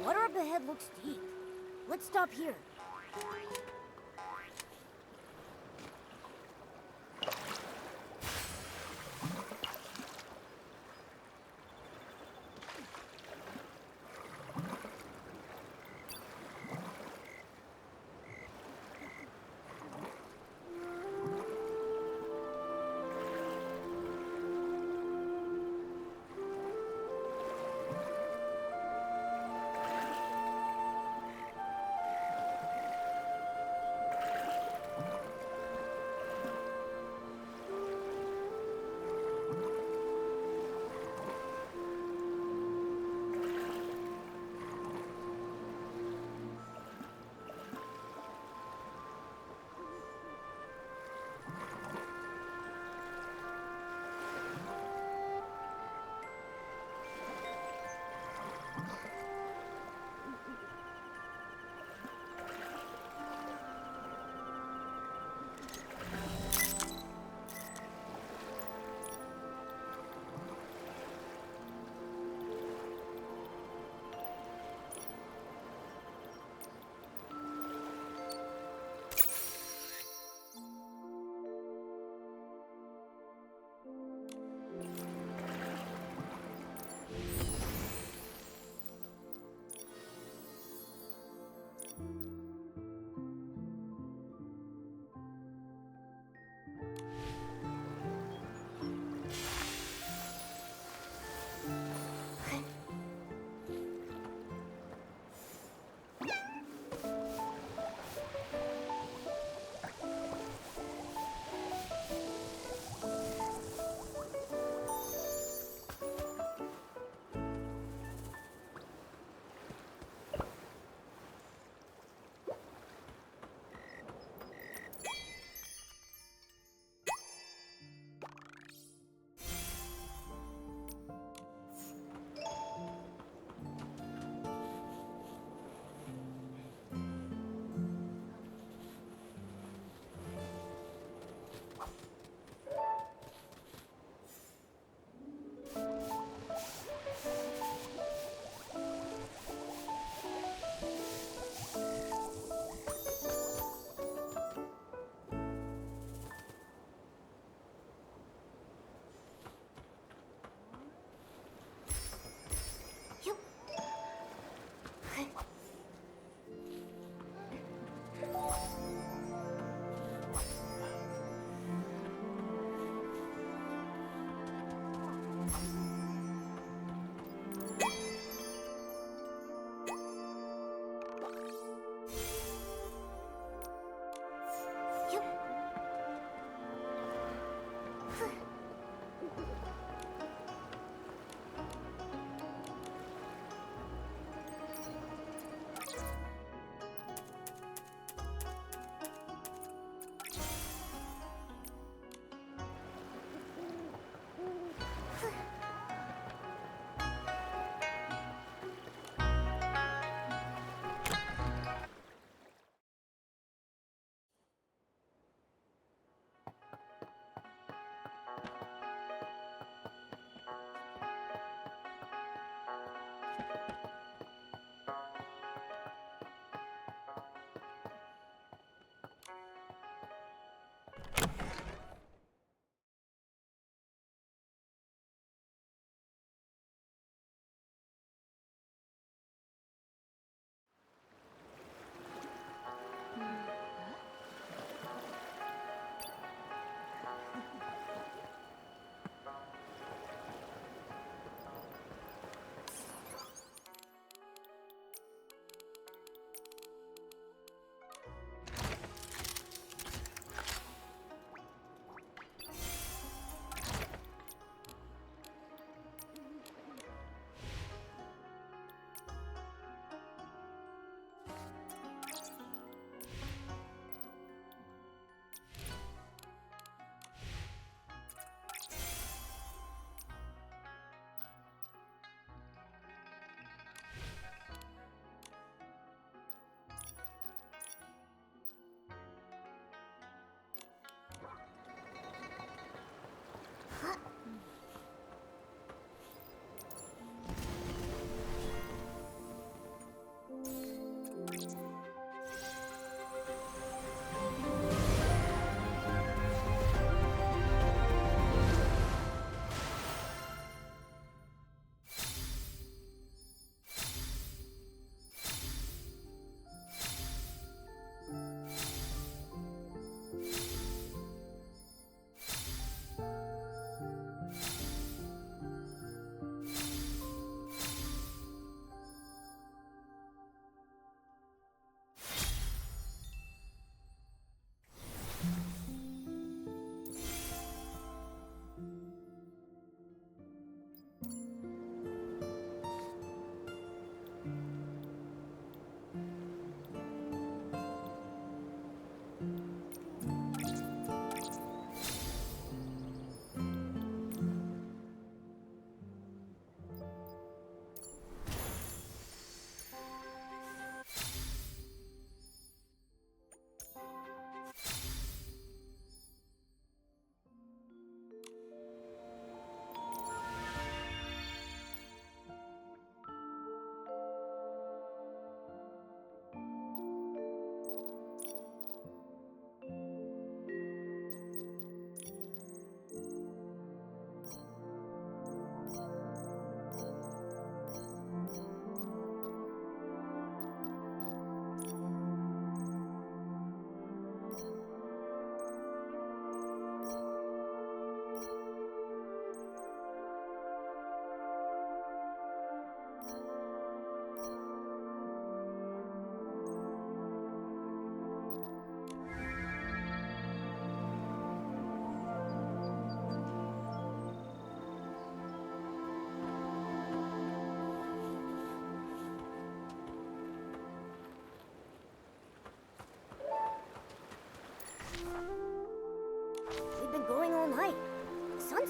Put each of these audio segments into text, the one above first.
Water up ahead looks deep. Let's stop here.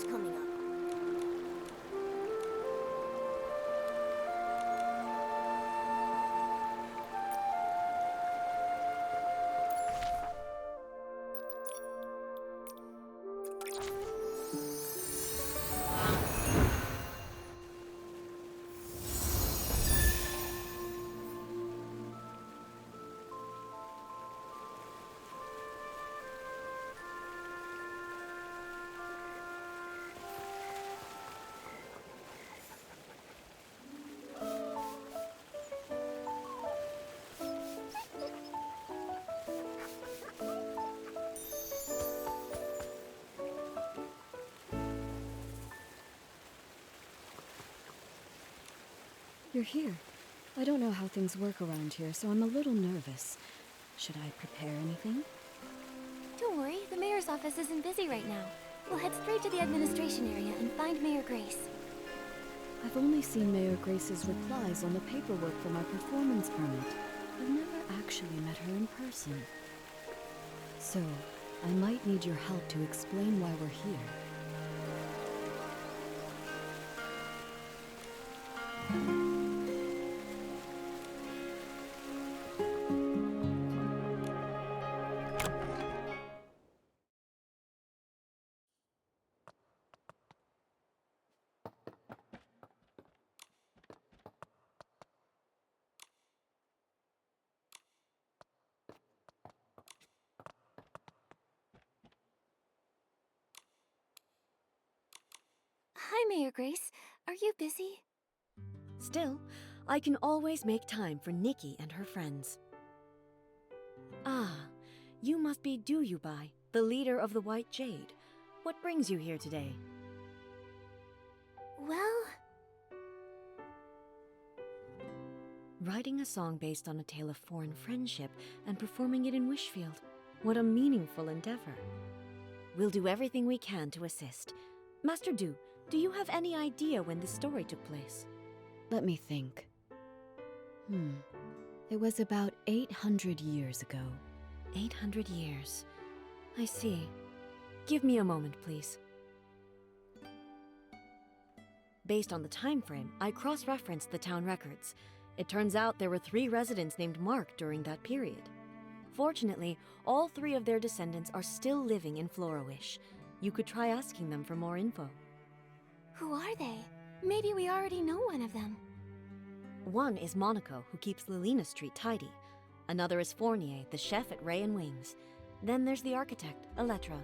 what's coming up. You're here. I don't know how things work around here, so I'm a little nervous. Should I prepare anything? Don't worry, the mayor's office isn't busy right now. We'll head straight to the administration area and find Mayor Grace. I've only seen Mayor Grace's replies on the paperwork for my performance permit. I've never actually met her in person. So, I might need your help to explain why we're here. Hi, Mayor Grace. Are you busy? Still, I can always make time for Nikki and her friends. Ah, you must be Duyubai, the leader of the White Jade. What brings you here today? Well... Writing a song based on a tale of foreign friendship and performing it in Wishfield. What a meaningful endeavor. We'll do everything we can to assist. Master Du, do you have any idea when this story took place? Let me think. It was about 800 years ago. 800 years. I see. Give me a moment, please. Based on the time frame, I cross-referenced the town records. It turns out there were 3 residents named Mark during that period. Fortunately, all 3 of their descendants are still living in Florawish. You could try asking them for more info. Who are they? Maybe we already know one of them. One is Monaco, who keeps Lilina Street tidy. Another is Fournier, the chef at Ray and Wings. Then there's the architect, Elettra.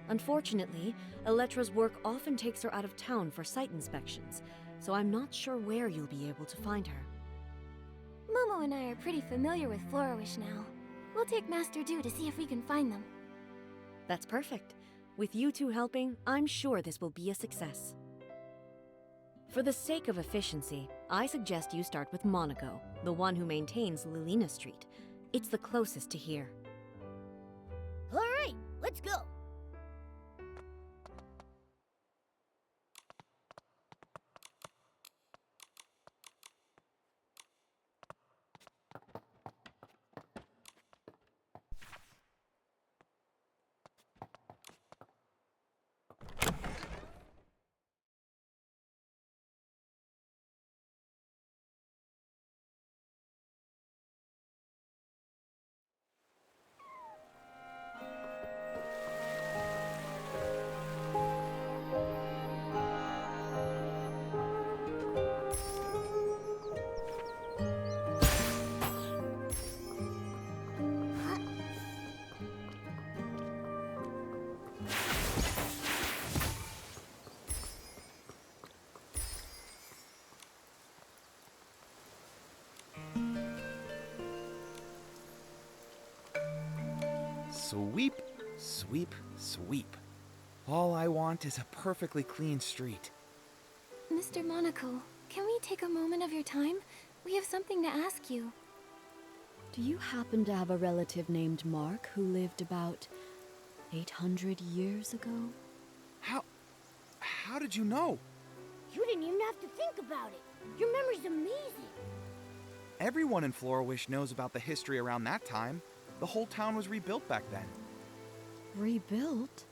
Unfortunately, Elettra's work often takes her out of town for site inspections, so I'm not sure where you'll be able to find her. Momo and I are pretty familiar with Florawish now. We'll take Master Du to see if we can find them. That's perfect. With you two helping, I'm sure this will be a success. For the sake of efficiency, I suggest you start with Monaco, the one who maintains Lilina Street. It's the closest to here. All right, let's go. Sweep, sweep, sweep. All I want is a perfectly clean street. Mr. Monaco, can we take a moment of your time? We have something to ask you. Do you happen to have a relative named Mark who lived about 800 years ago? How did you know? You didn't even have to think about it. Your memory's amazing. Everyone in Florawish knows about the history around that time. The whole town was rebuilt back then. Rebuilt?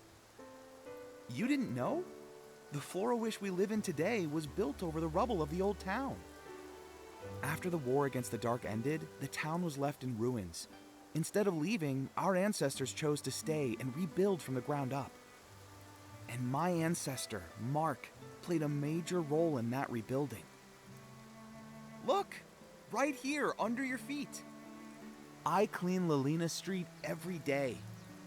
You didn't know? The Florawish we live in today was built over the rubble of the old town. After the war against the Dark ended, the town was left in ruins. Instead of leaving, our ancestors chose to stay and rebuild from the ground up. And my ancestor, Mark, played a major role in that rebuilding. Look, right here under your feet. I clean Lalina Street every day,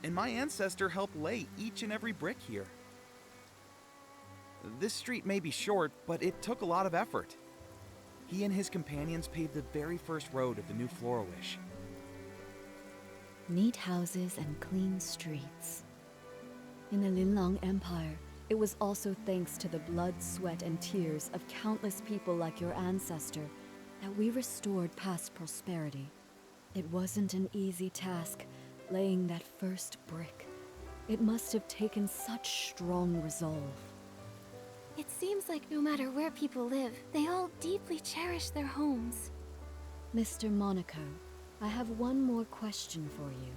and my ancestor helped lay each and every brick here. This street may be short, but it took a lot of effort. He and his companions paved the very first road of the new Florawish. Neat houses and clean streets. In the Linlang Empire, it was also thanks to the blood, sweat, and tears of countless people like your ancestor that we restored past prosperity. It wasn't an easy task, laying that first brick. It must have taken such strong resolve. It seems like no matter where people live, they all deeply cherish their homes. Mr. Monaco, I have one more question for you.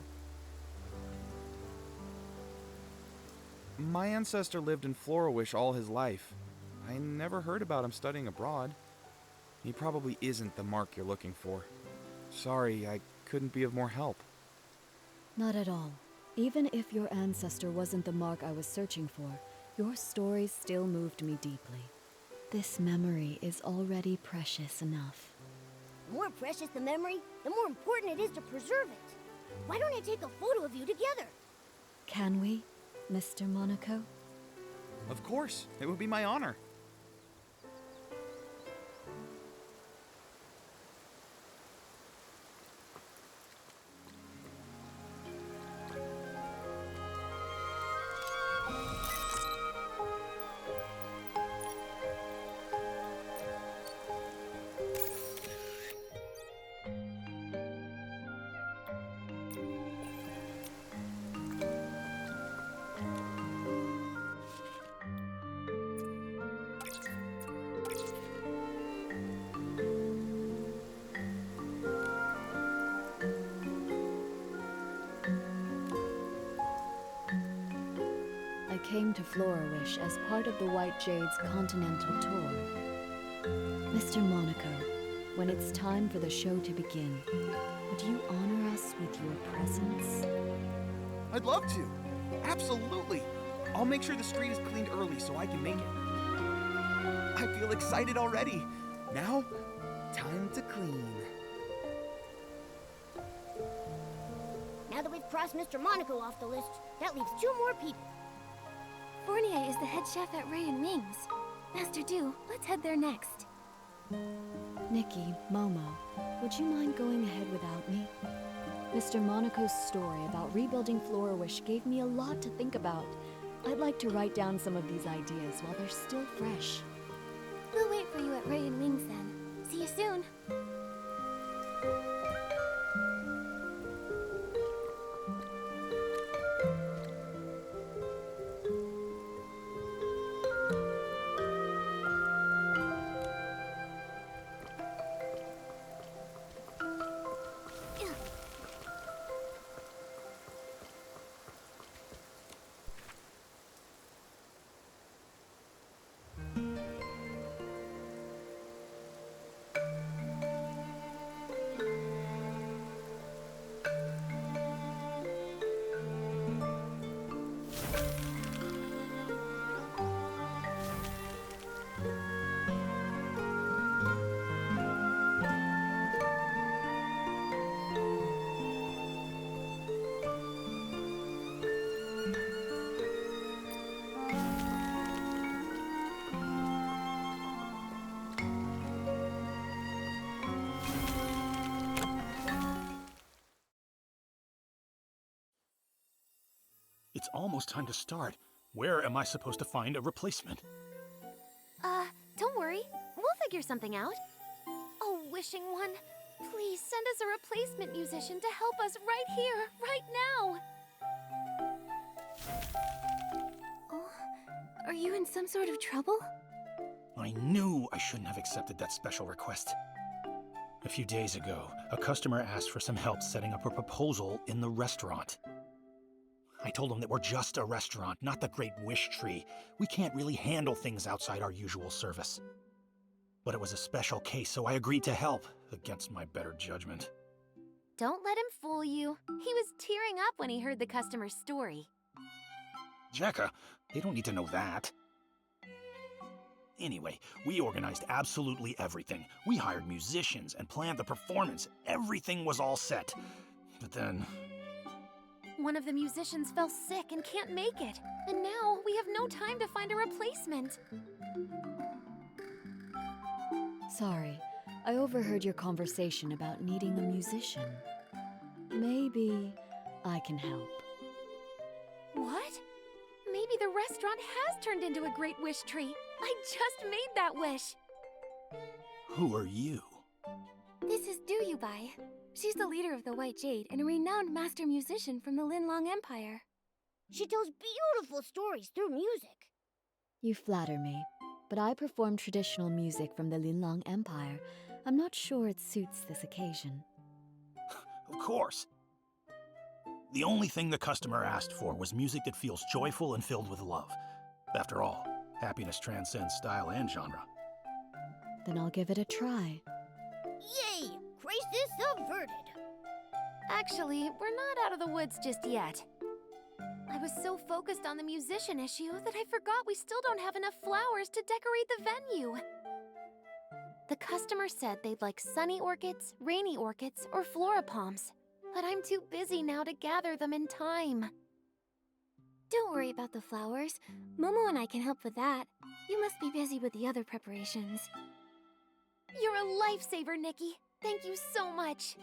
My ancestor lived in Florawish all his life. I never heard about him studying abroad. He probably isn't the Mark you're looking for. Sorry, I couldn't be of more help. Not at all. Even if your ancestor wasn't the Mark I was searching for, your stories still moved me deeply. This memory is already precious enough. The more precious the memory, the more important it is to preserve it. Why don't I take a photo of you together? Can we, Mr. Monaco? Of course, it would be my honor. I came to Florawish as part of the White Jade's continental tour. Mr. Monaco, when it's time for the show to begin, would you honor us with your presence? I'd love to. Absolutely. I'll make sure the street is cleaned early so I can make it. I feel excited already. Now, time to clean. Now that we've crossed Mr. Monaco off the list, that leaves 2 more people. Fournier is the head chef at Ray and Wings. Master Du, let's head there next. Nikki, Momo, would you mind going ahead without me? Mr. Monaco's story about rebuilding Florawish gave me a lot to think about. I'd like to write down some of these ideas while they're still fresh. We'll wait for you at Ray and Wings then. See you soon. It's almost time to start. Where am I supposed to find a replacement? Don't worry. We'll figure something out. Oh, Wishing One, please send us a replacement musician to help us right here, right now. Oh, are you in some sort of trouble? I knew I shouldn't have accepted that special request. A few days ago, a customer asked for some help setting up a proposal in the restaurant. I told him that we're just a restaurant, not the Great Wish Tree. We can't really handle things outside our usual service. But it was a special case, so I agreed to help, against my better judgment. Don't let him fool you. He was tearing up when he heard the customer's story. Jekka, they don't need to know that. Anyway, we organized absolutely everything. We hired musicians and planned the performance. Everything was all set. But then... One of the musicians fell sick and can't make it. And now we have no time to find a replacement. Sorry, I overheard your conversation about needing a musician. Maybe I can help. What? Maybe the restaurant has turned into a Great Wish Tree. I just made that wish. Who are you? This is Duyubai. She's the leader of the White Jade and a renowned master musician from the Linlong Empire. She tells beautiful stories through music. You flatter me, but I perform traditional music from the Linlong Empire. I'm not sure it suits this occasion. Of course. The only thing the customer asked for was music that feels joyful and filled with love. After all, happiness transcends style and genre. Then I'll give it a try. Yay! Crisis averted. Actually, we're not out of the woods just yet. I was so focused on the musician issue that I forgot we still don't have enough flowers to decorate the venue. The customer said they'd like sunny orchids, rainy orchids, or florapalms, but I'm too busy now to gather them in time. Don't worry about the flowers. Momo and I can help with that. You must be busy with the other preparations. You're a lifesaver, Nikki. Thank you so much.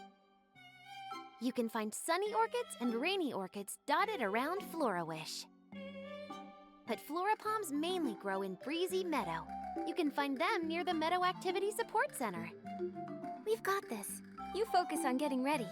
You can find sunny orchids and rainy orchids dotted around Florawish. But florapalms mainly grow in Breezy Meadow. You can find them near the Meadow Activity Support Center. We've got this. You focus on getting ready.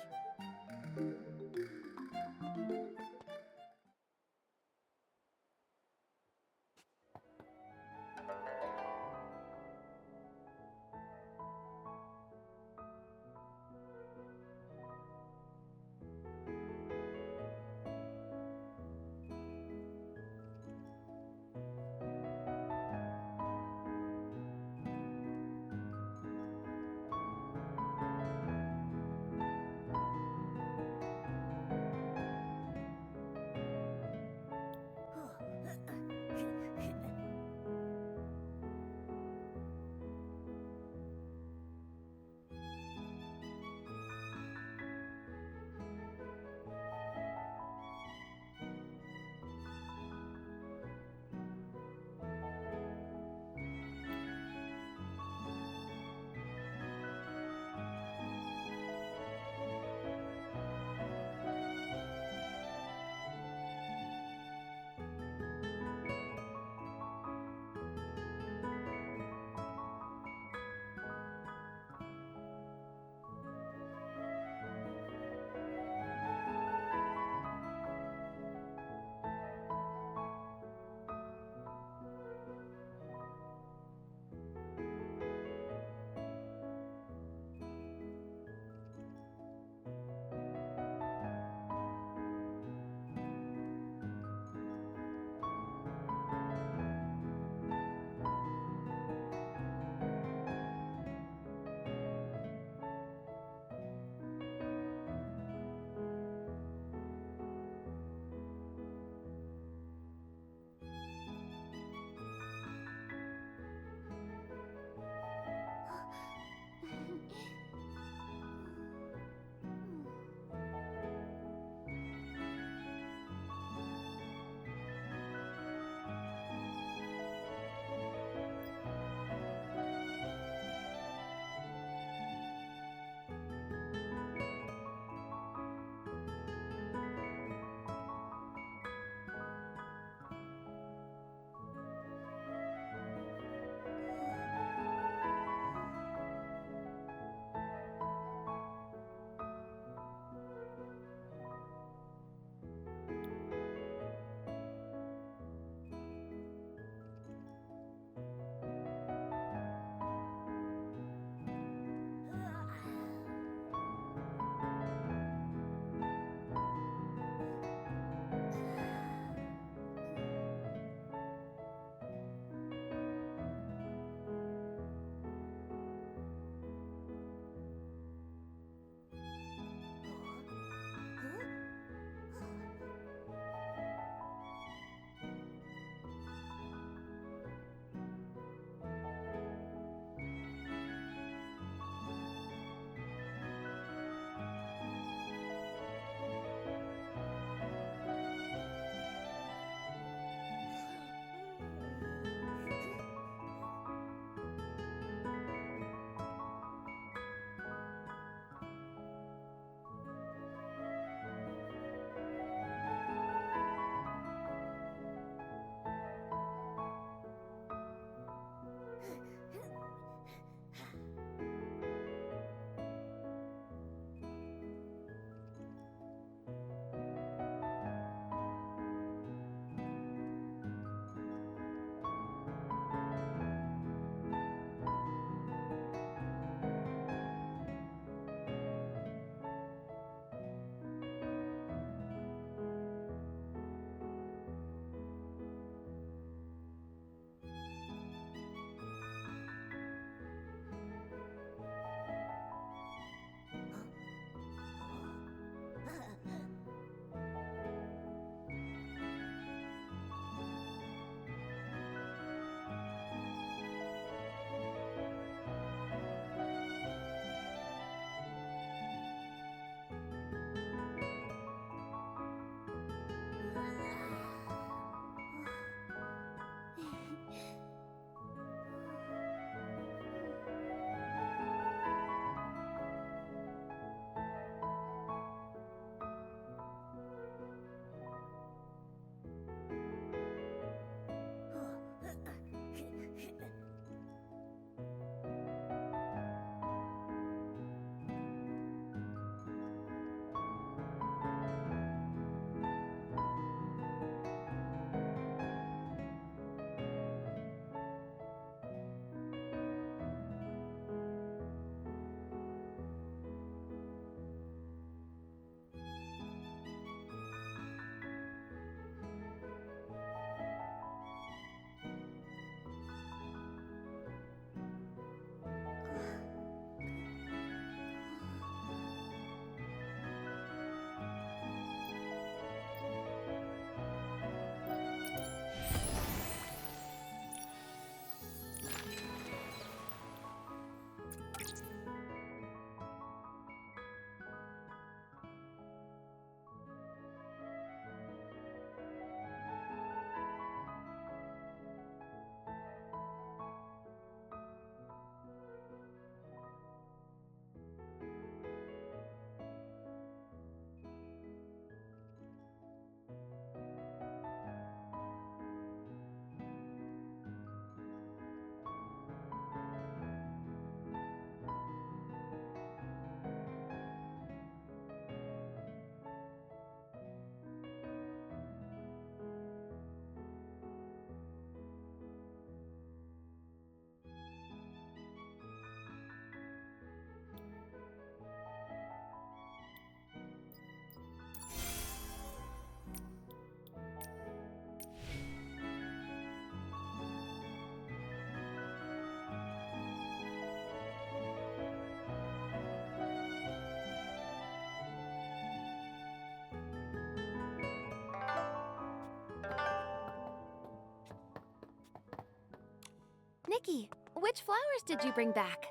Nikki, which flowers did you bring back?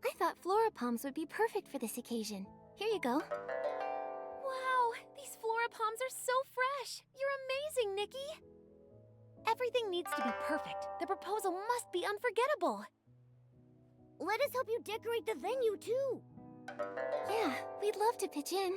I thought flora palms would be perfect for this occasion. Here you go. Wow, these flora palms are so fresh. You're amazing, Nikki. Everything needs to be perfect. The proposal must be unforgettable. Let us help you decorate the venue, too. Yeah, we'd love to pitch in.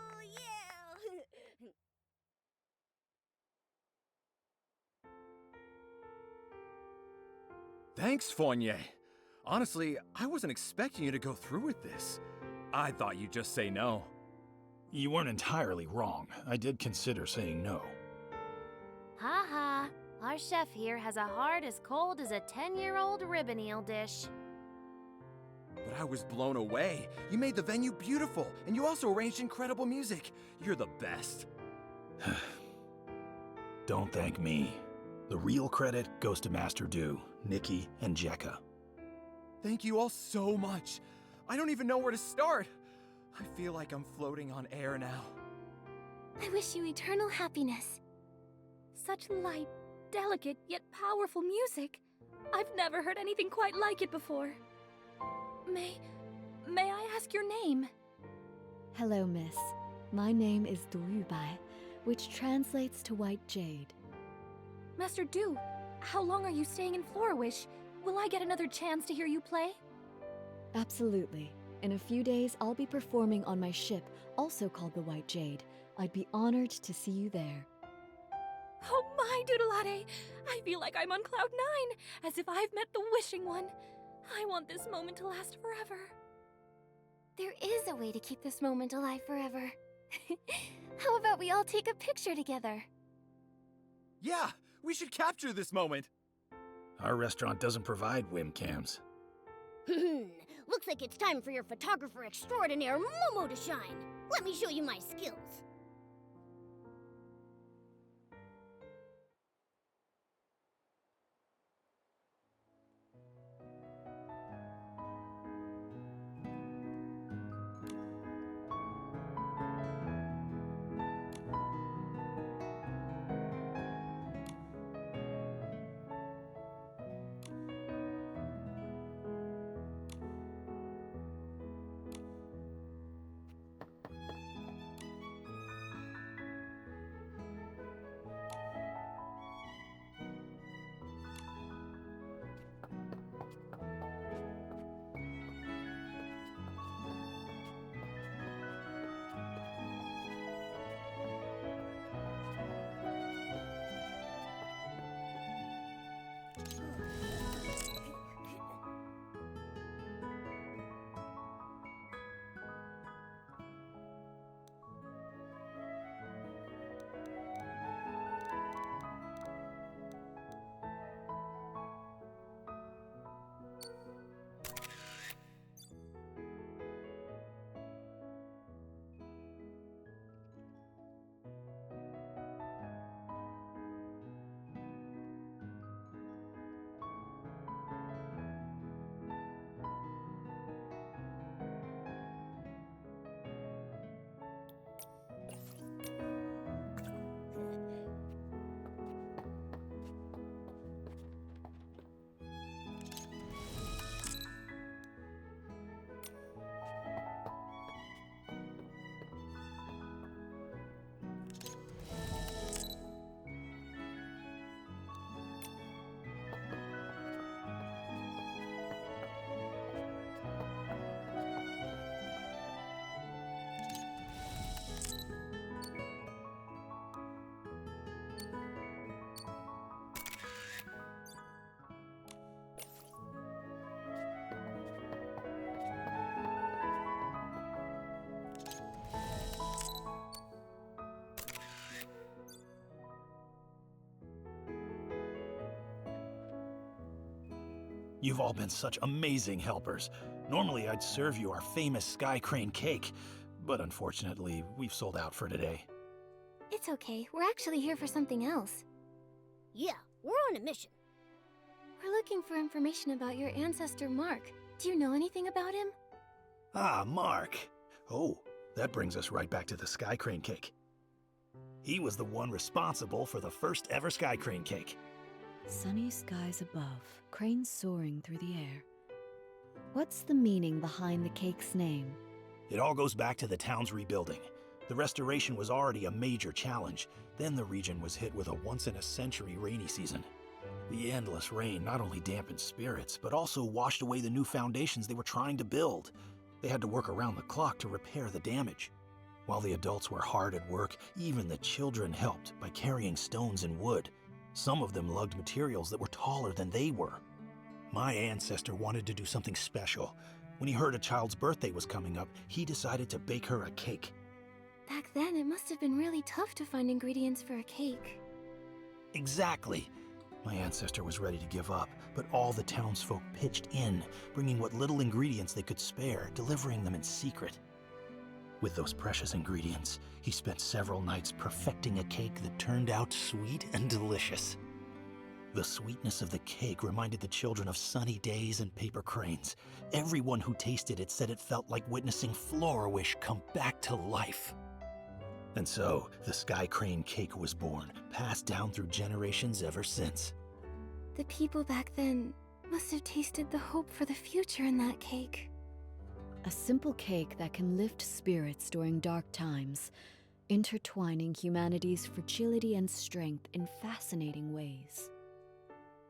Oh, yeah. Thanks, Fournier. Honestly, I wasn't expecting you to go through with this. I thought you'd just say no. You weren't entirely wrong. I did consider saying no. Ha ha. Our chef here has a heart as cold as a 10-year-old ribbon eel dish. But I was blown away. You made the venue beautiful, and you also arranged incredible music. You're the best. Don't thank me. The real credit goes to Master Do, Nikki, and Jekka. Thank you all so much. I don't even know where to start. I feel like I'm floating on air now. I wish you eternal happiness. Such light, delicate, yet powerful music. I've never heard anything quite like it before. May I ask your name? Hello, miss. My name is Dorubai, which translates to White Jade. Master Du, how long are you staying in Florawish? Will I get another chance to hear you play? Absolutely. In a few days, I'll be performing on my ship, also called the White Jade. I'd be honored to see you there. Oh my, Doodleade! I feel like I'm on cloud 9, as if I've met the Wishing One. I want this moment to last forever. There is a way to keep this moment alive forever. How about we all take a picture together? Yeah, we should capture this moment. Our restaurant doesn't provide webcams. Looks like it's time for your photographer extraordinaire, Momo, to shine. Let me show you my skills. You've all been such amazing helpers. Normally I'd serve you our famous Sky Crane cake, but unfortunately, we've sold out for today. It's okay. We're actually here for something else. Yeah, we're on a mission. We're looking for information about your ancestor, Mark. Do you know anything about him? Ah, Mark. Oh, that brings us right back to the Sky Crane cake. He was the one responsible for the first ever Sky Crane cake. Sunny skies above, cranes soaring through the air. What's the meaning behind the cake's name? It all goes back to the town's rebuilding. The restoration was already a major challenge. Then the region was hit with a once-in-a-century rainy season. The endless rain not only dampened spirits, but also washed away the new foundations they were trying to build. They had to work around the clock to repair the damage. While the adults were hard at work, even the children helped by carrying stones and wood. Some of them lugged materials that were taller than they were. My ancestor wanted to do something special. When he heard a child's birthday was coming up, he decided to bake her a cake. Back then, it must have been really tough to find ingredients for a cake. Exactly. My ancestor was ready to give up, but all the townsfolk pitched in, bringing what little ingredients they could spare, delivering them in secret. With those precious ingredients, he spent several nights perfecting a cake that turned out sweet and delicious. The sweetness of the cake reminded the children of sunny days and paper cranes. Everyone who tasted it said it felt like witnessing Florawish come back to life. And so, the Sky Crane cake was born, passed down through generations ever since. The people back then must have tasted the hope for the future in that cake. A simple cake that can lift spirits during dark times, intertwining humanity's fragility and strength in fascinating ways.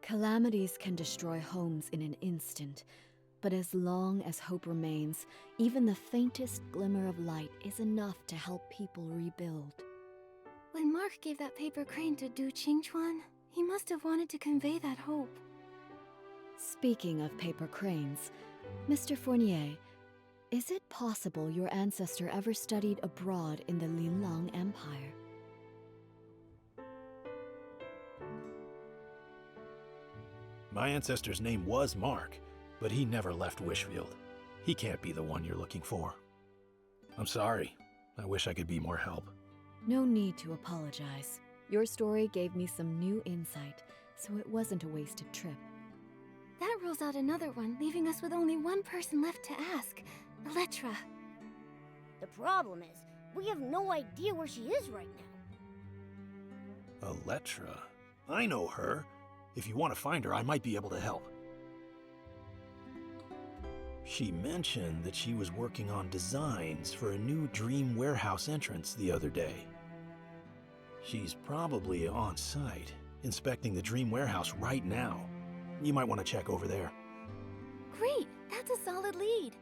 Calamities can destroy homes in an instant, but as long as hope remains, even the faintest glimmer of light is enough to help people rebuild. When Mark gave that paper crane to Du Qingchuan, he must have wanted to convey that hope. Speaking of paper cranes, Mr. Fournier, is it possible your ancestor ever studied abroad in the Linlang Empire? My ancestor's name was Mark, but he never left Wishfield. He can't be the one you're looking for. I'm sorry. I wish I could be more help. No need to apologize. Your story gave me some new insight, so it wasn't a wasted trip. That rules out another one, leaving us with only one person left to ask, Elettra. The problem is, we have no idea where she is right now. Elettra? I know her. If you want to find her, I might be able to help. She mentioned that she was working on designs for a new Dream Warehouse entrance the other day. She's probably on site, inspecting the Dream Warehouse right now. You might want to check over there. Great, that's a solid lead.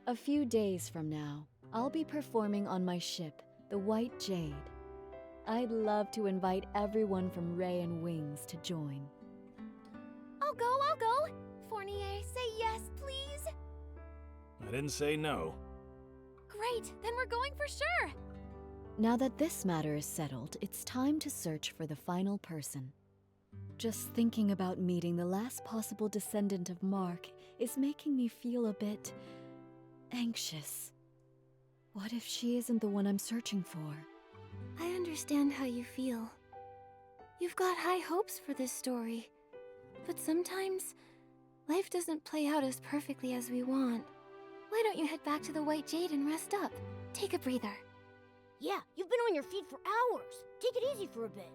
A few days from now, I'll be performing on my ship, the White Jade. I'd love to invite everyone from Ray and Wings to join. I'll go. Fournier, say yes, please. I didn't say no. Great, then we're going for sure. Now that this matter is settled, it's time to search for the final person. Just thinking about meeting the last possible descendant of Mark is making me feel a bit anxious. What if she isn't the one I'm searching for? I understand how you feel. You've got high hopes for this story. But sometimes, life doesn't play out as perfectly as we want. Why don't you head back to the White Jade and rest up? Take a breather. Yeah, you've been on your feet for hours. Take it easy for a bit.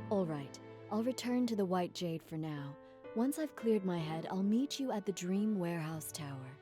All right, I'll return to the White Jade for now. Once I've cleared my head, I'll meet you at the Dream Warehouse Tower.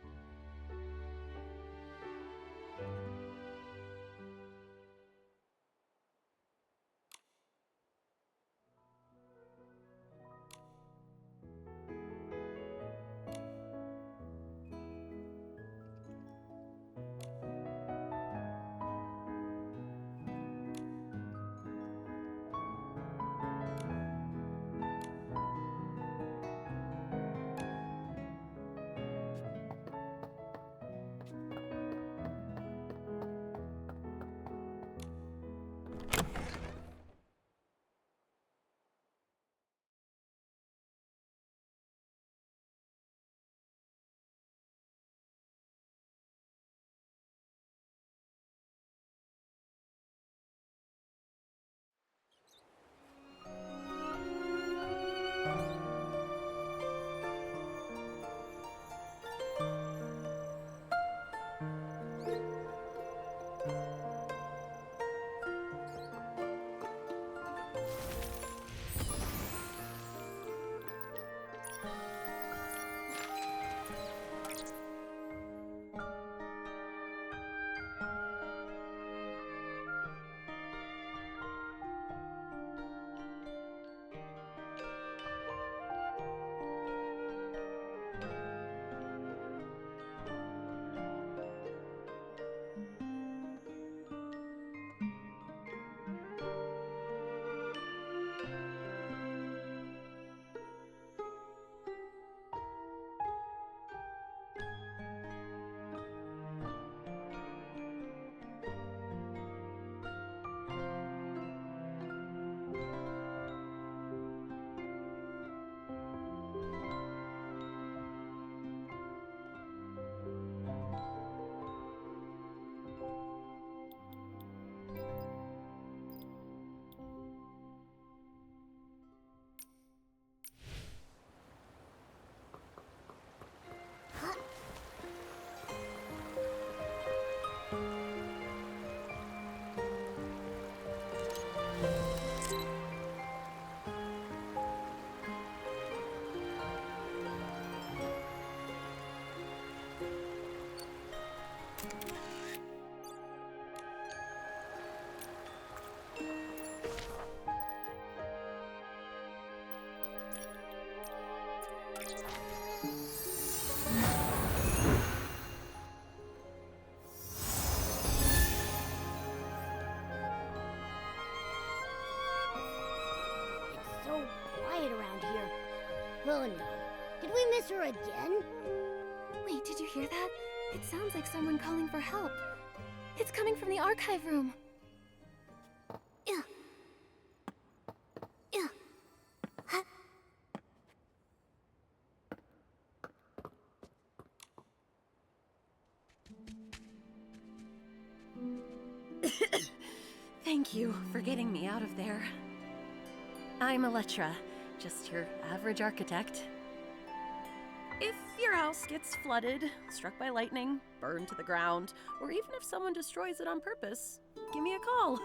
Oh no. Did we miss her again? Wait, did you hear that? It sounds like someone calling for help. It's coming from the archive room. Yeah. Yeah. Huh? Thank you for getting me out of there. I'm Elettra, just your average architect. If your house gets flooded, struck by lightning, burned to the ground, or even if someone destroys it on purpose, give me a call.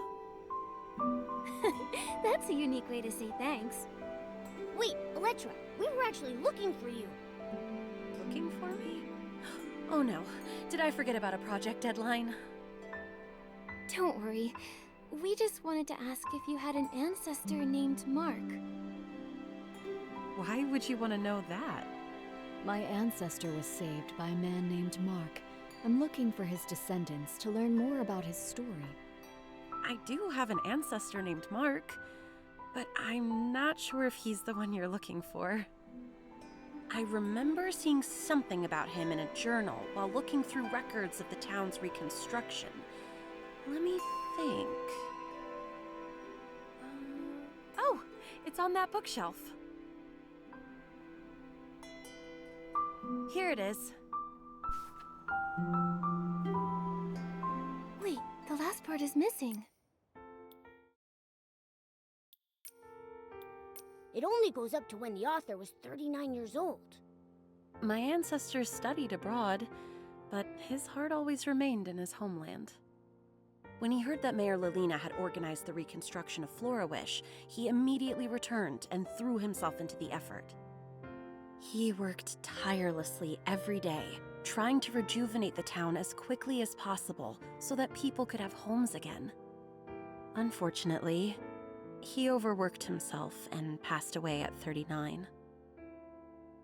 That's a unique way to say thanks. Wait, Elettra, we were actually looking for you. Looking for me? Oh no, did I forget about a project deadline? Don't worry. We just wanted to ask if you had an ancestor named Mark. Why would you want to know that? My ancestor was saved by a man named Mark. I'm looking for his descendants to learn more about his story. I do have an ancestor named Mark, but I'm not sure if he's the one you're looking for. I remember seeing something about him in a journal while looking through records of the town's reconstruction. Let me think. Oh, it's on that bookshelf. Here it is. Wait, the last part is missing. It only goes up to when the author was 39 years old. My ancestors studied abroad, but his heart always remained in his homeland. When he heard that Mayor Lilina had organized the reconstruction of Florawish, he immediately returned and threw himself into the effort. He worked tirelessly every day, trying to rejuvenate the town as quickly as possible so that people could have homes again. Unfortunately, he overworked himself and passed away at 39.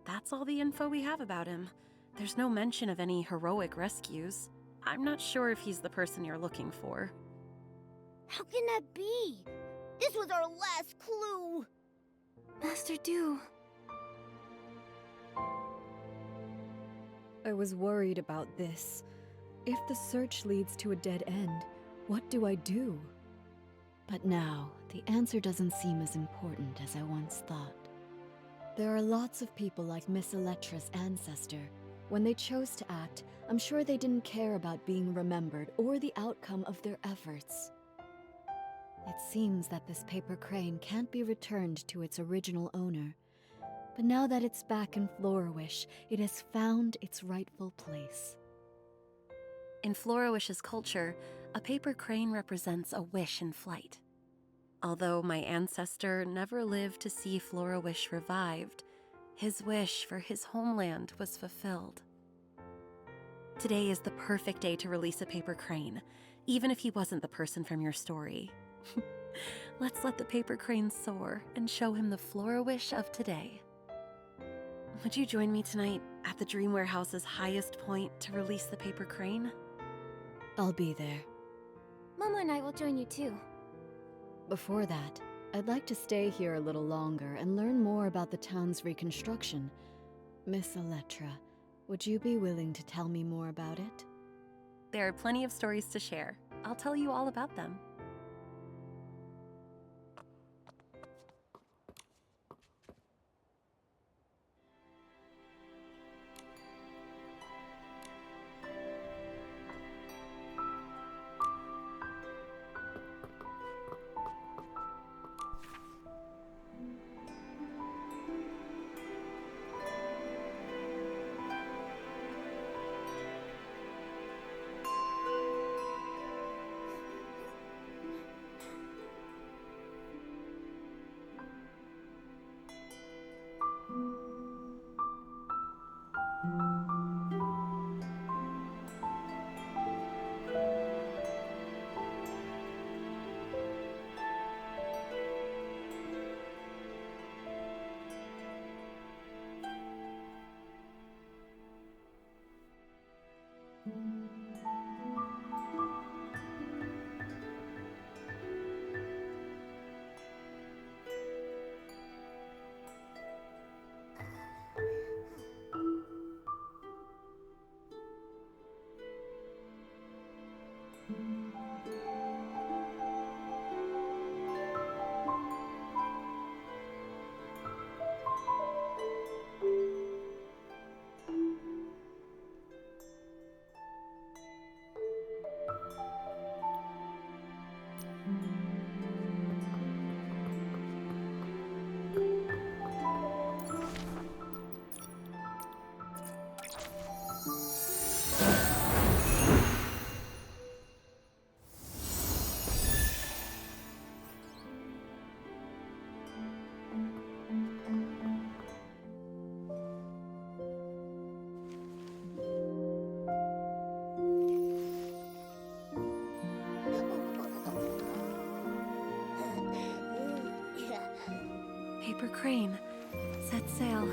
That's all the info we have about him. There's no mention of any heroic rescues. I'm not sure if he's the person you're looking for. How can that be? This was our last clue. Master Do. I was worried about this. If the search leads to a dead end, what do I do? But now, the answer doesn't seem as important as I once thought. There are lots of people like Miss Elettra's ancestor. When they chose to act, I'm sure they didn't care about being remembered or the outcome of their efforts. It seems that this paper crane can't be returned to its original owner. But now that it's back in Florawish, it has found its rightful place. In Florawish's culture, a paper crane represents a wish in flight. Although my ancestor never lived to see Florawish revived, his wish for his homeland was fulfilled. Today is the perfect day to release a paper crane, even if he wasn't the person from your story. Let's let the paper crane soar and show him the Florawish of today. Would you join me tonight at the Dream Warehouse's highest point to release the paper crane? I'll be there. Momo and I will join you too. Before that, I'd like to stay here a little longer and learn more about the town's reconstruction. Miss Elettra, would you be willing to tell me more about it? There are plenty of stories to share. I'll tell you all about them. Paper crane. Set sail.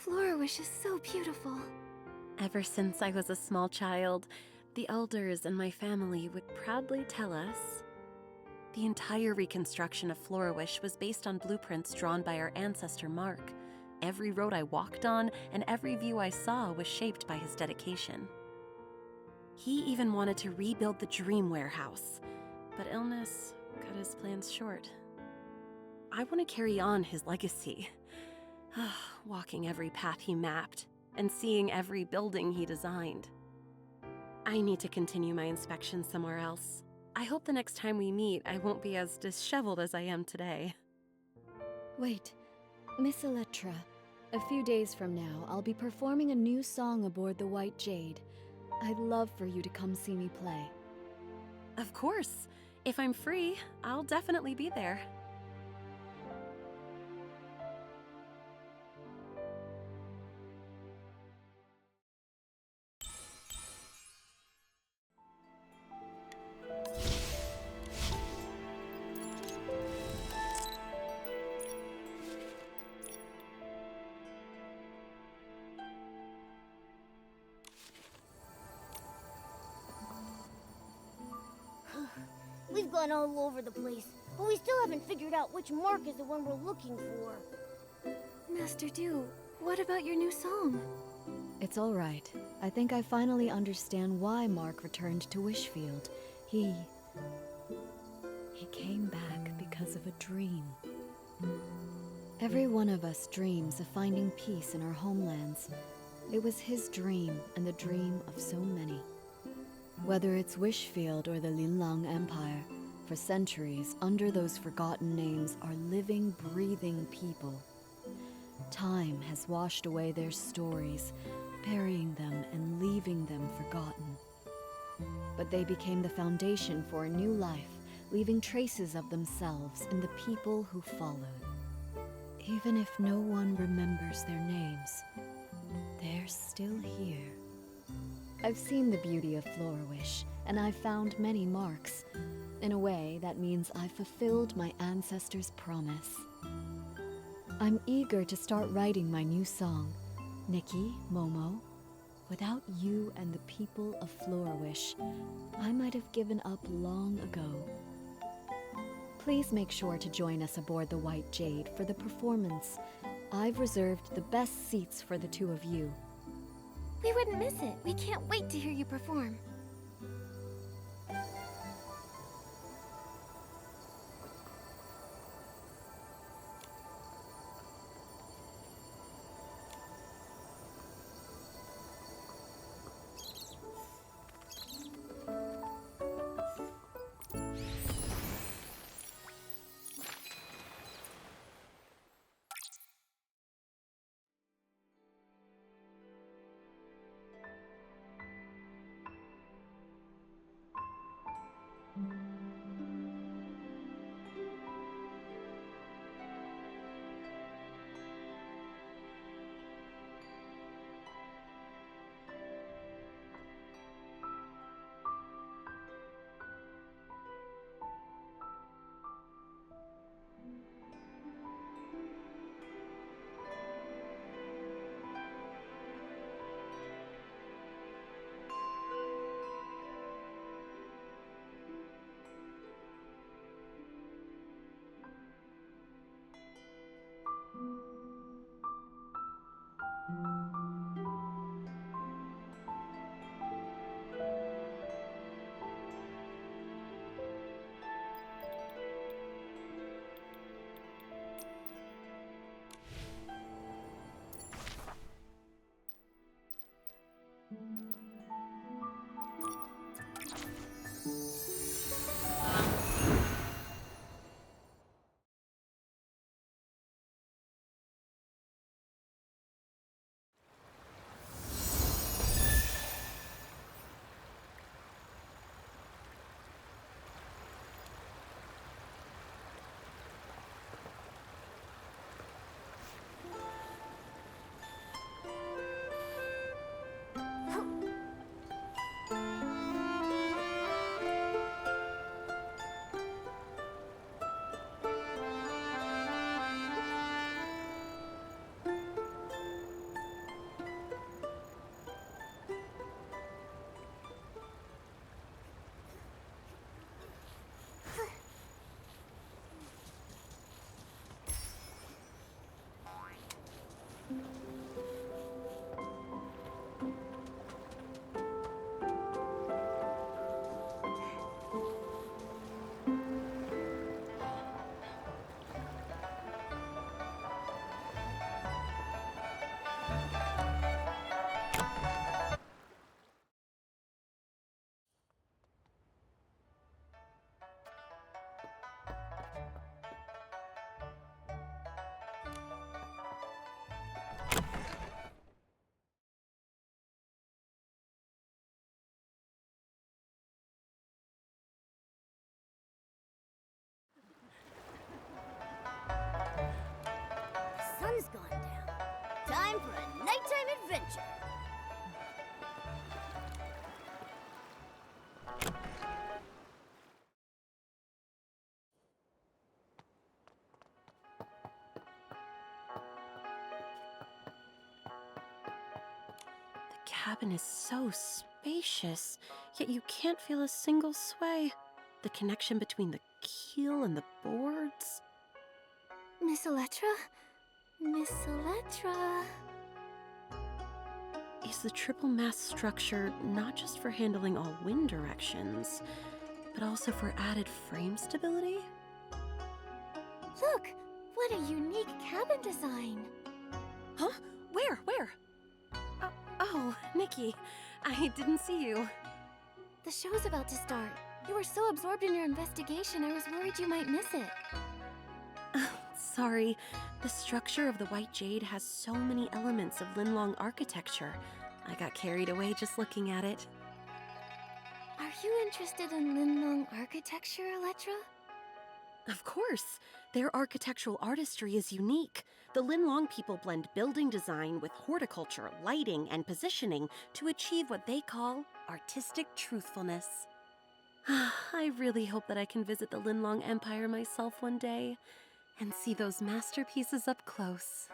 Florawish is so beautiful. Ever since I was a small child, the elders in my family would proudly tell us the entire reconstruction of Florawish was based on blueprints drawn by our ancestor Mark. Every road I walked on and every view I saw was shaped by his dedication. He even wanted to rebuild the Dream Warehouse, but illness cut his plans short. I want to carry on his legacy, walking every path he mapped and seeing every building he designed. I need to continue my inspection somewhere else. I hope the next time we meet, I won't be as disheveled as I am today. Wait, Miss Electra. A few days from now, I'll be performing a new song aboard the White Jade. I'd love for you to come see me play. Of course. If I'm free, I'll definitely be there. We've gone all over the place, but we still haven't figured out which Mark is the one we're looking for. Master Dew, what about your new song? It's all right. I think I finally understand why Mark returned to Wishfield. He came back because of a dream. Every one of us dreams of finding peace in our homelands. It was his dream and the dream of so many. Whether it's Wishfield or the Linlang Empire, for centuries, under those forgotten names are living, breathing people. Time has washed away their stories, burying them and leaving them forgotten. But they became the foundation for a new life, leaving traces of themselves in the people who followed. Even if no one remembers their names, they're still here. I've seen the beauty of Florawish, and I've found many marks. In a way, that means I've fulfilled my ancestors' promise. I'm eager to start writing my new song, Nikki, Momo. Without you and the people of Florawish, I might have given up long ago. Please make sure to join us aboard the White Jade for the performance. I've reserved the best seats for the two of you. We wouldn't miss it. We can't wait to hear you perform. adventure. The cabin is so spacious, yet you can't feel a single sway. The connection between the keel and the boards. Miss Electra? Miss Electra. Is the triple mast structure not just for handling all wind directions, but also for added frame stability? Look! What a unique cabin design! Huh? Where? Oh, Nikki, I didn't see you. The show's about to start. You were so absorbed in your investigation, I was worried you might miss it. Sorry, the structure of the White Jade has so many elements of Linlong architecture. I got carried away just looking at it. Are you interested in Linlong architecture, Electra? Of course! Their architectural artistry is unique. The Linlong people blend building design with horticulture, lighting, and positioning to achieve what they call artistic truthfulness. I really hope that I can visit the Linlong Empire myself one day and see those masterpieces up close.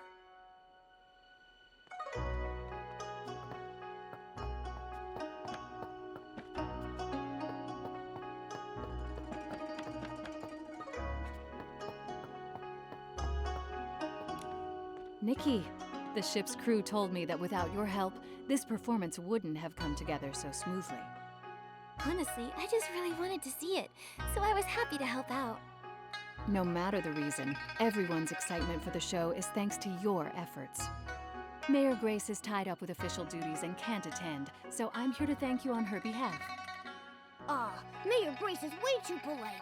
Nikki, the ship's crew told me that without your help, this performance wouldn't have come together so smoothly. Honestly, I just really wanted to see it, so I was happy to help out. No matter the reason, everyone's excitement for the show is thanks to your efforts. Mayor Grace is tied up with official duties and can't attend, so I'm here to thank you on her behalf. Mayor Grace is way too polite.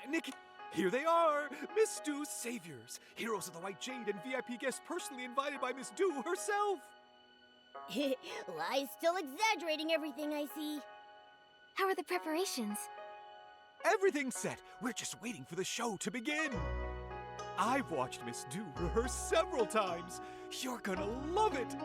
Nikki, here they are! Miss Doo's saviors, heroes of the White Jade and VIP guests personally invited by Miss Doo herself! Lie's still exaggerating everything I see. How are the preparations? Everything's set. We're just waiting for the show to begin. I've watched Miss Doo rehearse several times. You're gonna love it!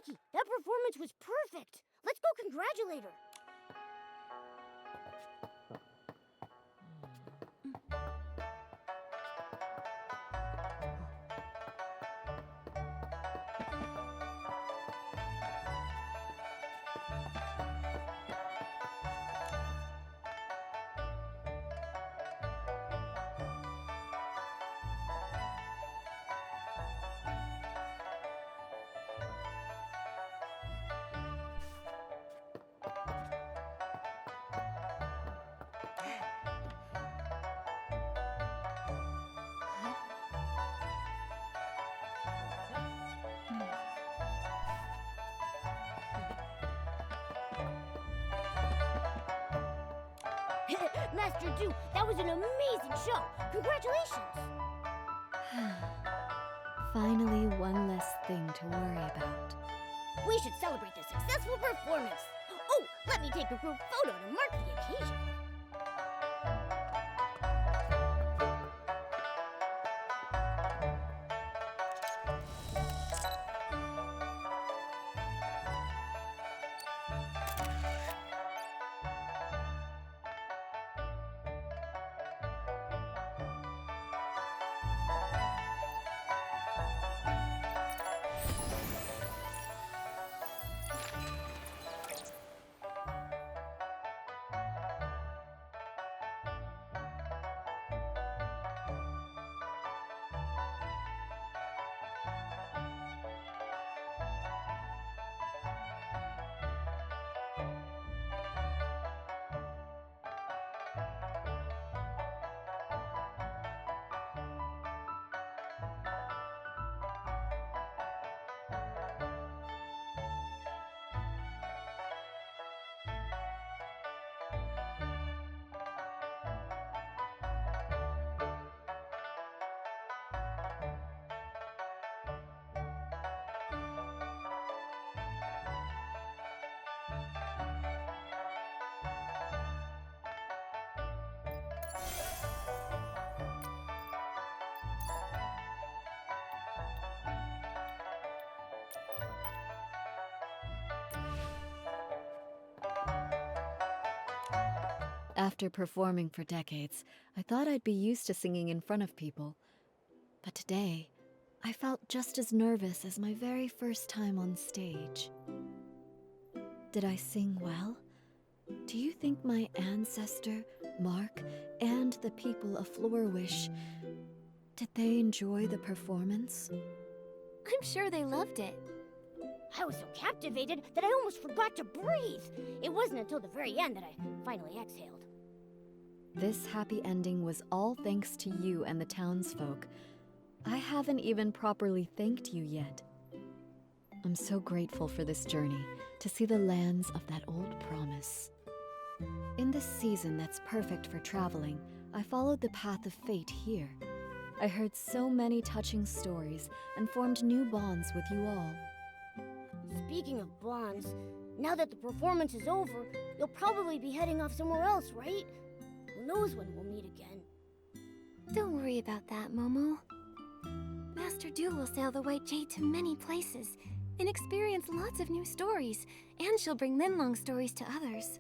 Nikki, that performance was perfect. Let's go congratulate her. Master Du, that was an amazing show. Congratulations. Finally, one less thing to worry about. We should celebrate the successful performance. Oh, let me take a group photo to mark the occasion. After performing for decades, I thought I'd be used to singing in front of people. But today, I felt just as nervous as my very first time on stage. Did I sing well? Do you think my ancestor, Mark, and the people of Florawish, did they enjoy the performance? I'm sure they loved it. I was so captivated that I almost forgot to breathe. It wasn't until the very end that I finally exhaled. This happy ending was all thanks to you and the townsfolk. I haven't even properly thanked you yet. I'm so grateful for this journey, to see the lands of that old promise. In this season that's perfect for traveling, I followed the path of fate here. I heard so many touching stories and formed new bonds with you all. Speaking of bonds, now that the performance is over, you'll probably be heading off somewhere else, right? Who knows when we'll meet again? Don't worry about that, Momo. Master Du will sail the White Jade to many places and experience lots of new stories, and she'll bring Linlong stories to others.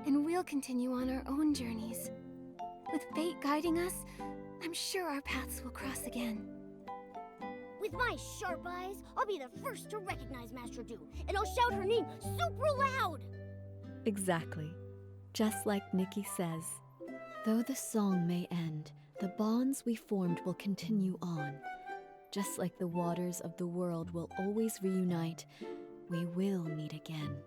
And we'll continue on our own journeys. With fate guiding us, I'm sure our paths will cross again. With my sharp eyes, I'll be the first to recognize Master Du, and I'll shout her name super loud! Exactly. Just like Nikki says. Though the song may end, the bonds we formed will continue on. Just like the waters of the world will always reunite, we will meet again.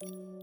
you.